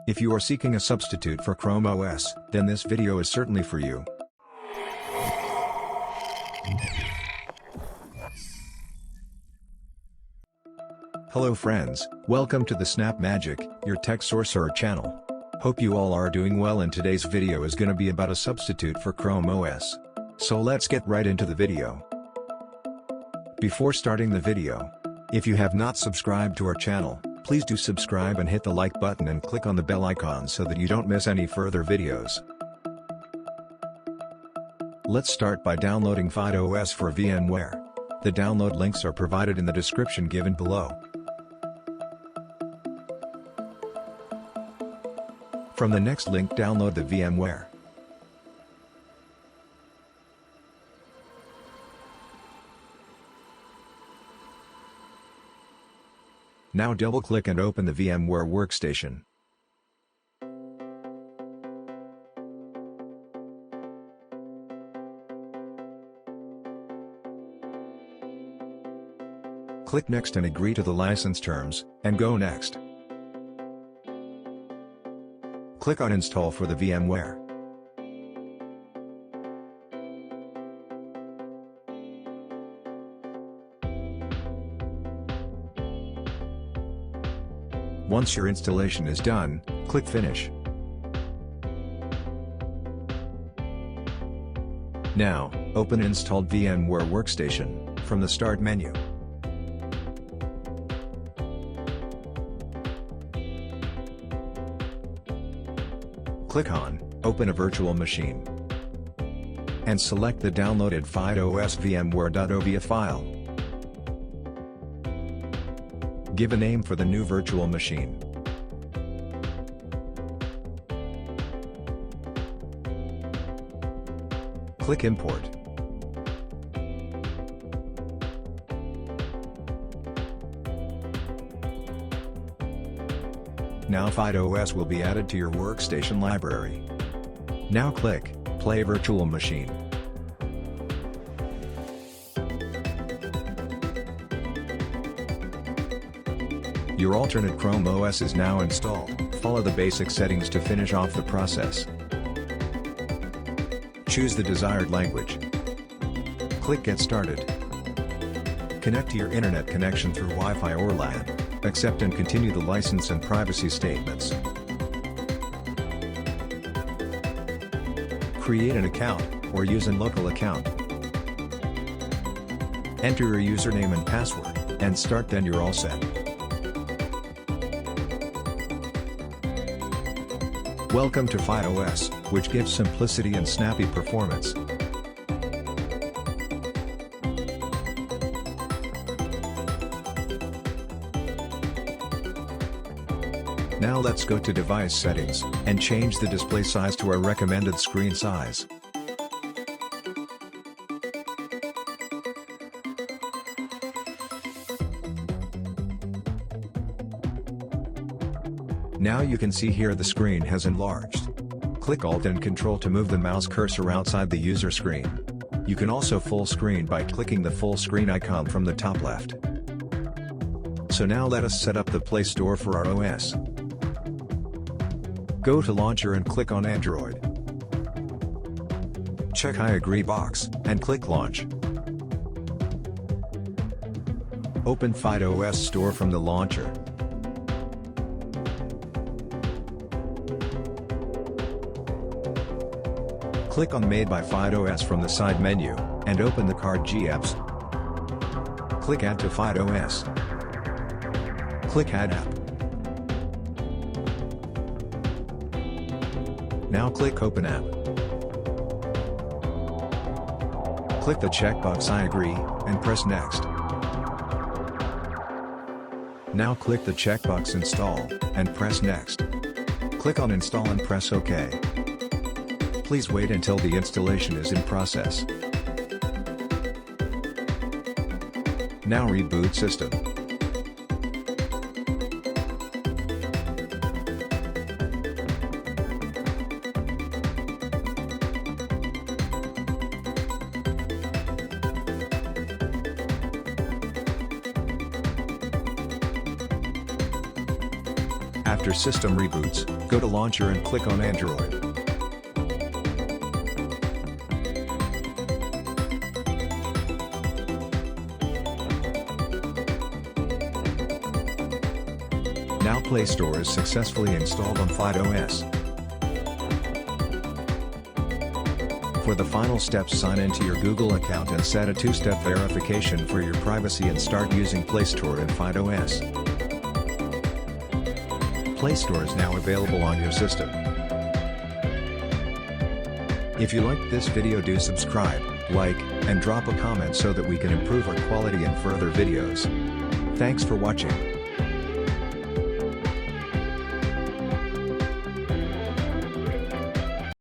If you are seeking a substitute for Chrome OS, then this video is certainly for you. Hello friends, welcome to the SnapMagic, your tech sorcerer channel. Hope you all are doing well, and today's video is gonna be about a substitute for Chrome OS. So let's get right into the video. Before starting the video, if you have not subscribed to our channel, please do subscribe and hit the like button and click on the bell icon so that you don't miss any further videos. Let's start by downloading FydeOS for VMware. The download links are provided in the description given below. From the next link, download the VMware. Now double-click and open the VMware Workstation. Click Next and agree to the license terms, and go Next. Click on Install for the VMware. Once your installation is done, click Finish. Now, open Installed VMware Workstation from the Start menu. Click on Open a Virtual Machine and select the downloaded FydeOS VMware.ovia file. Give a name for the new virtual machine. Click Import. Now FydeOS will be added to your workstation library. Now click Play Virtual Machine. Your alternate Chrome OS is now installed. Follow the basic settings to finish off the process. Choose the desired language. Click Get Started. Connect to your internet connection through Wi-Fi or LAN. Accept and continue the license and privacy statements. Create an account, or use a local account. Enter your username and password, and start, then you're all set. Welcome to FydeOS, which gives simplicity and snappy performance. Now let's go to device settings, and change the display size to our recommended screen size. Now you can see here the screen has enlarged. Click Alt and Control to move the mouse cursor outside the user screen. You can also full screen by clicking the full screen icon from the top left. So now let us set up the Play Store for our OS. Go to Launcher and click on Android. Check I agree box, and click Launch. Open FydeOS Store from the launcher. Click on Made by FydeOS from the side menu, and open the card GApps. Click Add to FydeOS. Click Add App. Now click Open App. Click the checkbox I agree, and press Next. Now click the checkbox Install, and press Next. Click on Install and press OK. Please wait until the installation is in process. Now reboot system. After system reboots, go to Launcher and click on Android. Now Play Store is successfully installed on FydeOS. For the final steps, sign into your Google account and set a two-step verification for your privacy and start using Play Store in FydeOS. Play Store is now available on your system. If you liked this video, do subscribe, like, and drop a comment so that we can improve our quality in further videos. Thanks for watching.